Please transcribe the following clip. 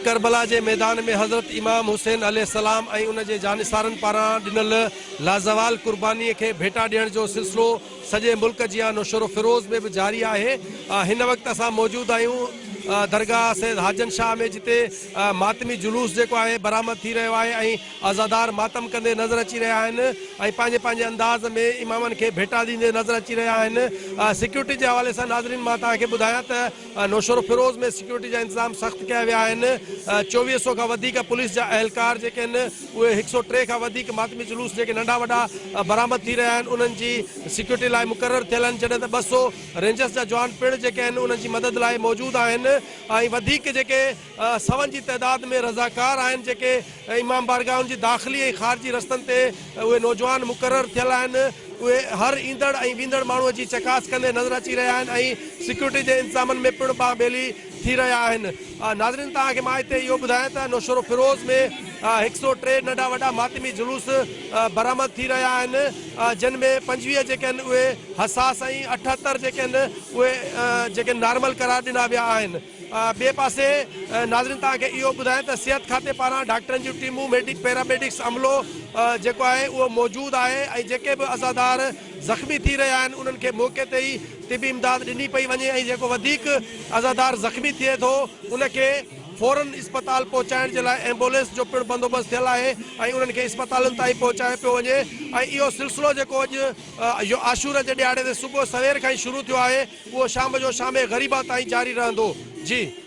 करबला के मैदान में हज़रत इमाम हुसैन अलैहिस्सलाम ऐं उन जे जानिसारनि पारां ॾिनल लाज़वाल कुर्बानी के भेटा ॾियण जो सिलसिलो सॼे मुल्क जी नशोर फिरोज़ में भी जारी है। हिन वक्त असां मौजूद आहियूं दरगाह सैयद हाजन शाह में, जिते मातमी जुलूस जो है बरामद थी रहा है ऐं अज़ादार मातम कंदे नज़र अची रहा आहिनि ऐं पंहिंजे अंदाज़ में इमामन के भेटा ॾींदे नज़र अची रहा आहिनि। सिक्योरिटी के हवाले से नाज़रीन मां तव्हांखे ॿुधायां त नौशरो फिरोज़ में सिक्योरिटी जा इंतजाम सख्त किया विया आहिनि। 2400 खां वधीक पुलिस जा एहलकार जेके आहिनि उहे 103 खां वधीक मातमी जुलूस जेके नंढा वॾा बरामद थी रहा आहिनि उन्हनि जी सिक्योरिटी लाइ मुक़ररु थियल आहिनि, जॾहिं त 200 रेंजर्स जा जवान पिण जेके आहिनि उन्हनि जी मदद लाइ मौजूद आहिनि ऐं वधीक जेके सवन जी तइदाद में रज़ाकार आहिनि जेके इमाम बारगाहुनि जी दाख़िली ऐं ख़ारिजी रस्तनि ते उहे नौजवान मुक़ररु थियल आहिनि। उहे हर ईंदड़ ऐं वेंदड़ माण्हूअ जी चकास कंदे नज़र अची रहिया आहिनि ऐं सिक्योरिटी जे इंतज़ामनि में पिण बाबेली थी रहा आहिनि। नाज़रीन तव्हांखे मां हिते इहो ॿुधायां त नौशरो फिरोज़ में 103 नंढा वॾा मातमी जुलूस बरामद थी रहा आहिनि, जिन में 25 जेके आहिनि उहे हसास ऐं 78 जेके आहिनि उहे जेके नॉर्मल करार ॾिना विया आहिनि। ॿिए पासे नाज़रीन तव्हांखे इहो ॿुधायां त सिहत खाते पारां डॉक्टरनि जूं टीमूं पैरामेडिक्स अमलो जेको आहे उहो मौजूदु आहे ऐं जेके बि अज़ादार ज़ख़्मी थी रहिया आहिनि उन्हनि खे मौक़े ते ई तिबी इमदाद ॾिनी पई वञे ऐं जेको वधीक अज़ादार ज़ख़्मी थिए थो उनखे फौरन अस्पताल पहुचाइण जे लाइ एम्बुलेंस जो पिण बंदोबस्त थियल आहे ऐं उन्हनि खे अस्पतालुनि ताईं पहुचायो पियो वञे ऐं इहो सिलसिलो जेको अॼु आशूर जे ॾियारे ते सुबुह सवेर खां ई शुरू थियो आहे उहो शाम जो शाम ग़रीबा ताईं जारी रहंदो। जी।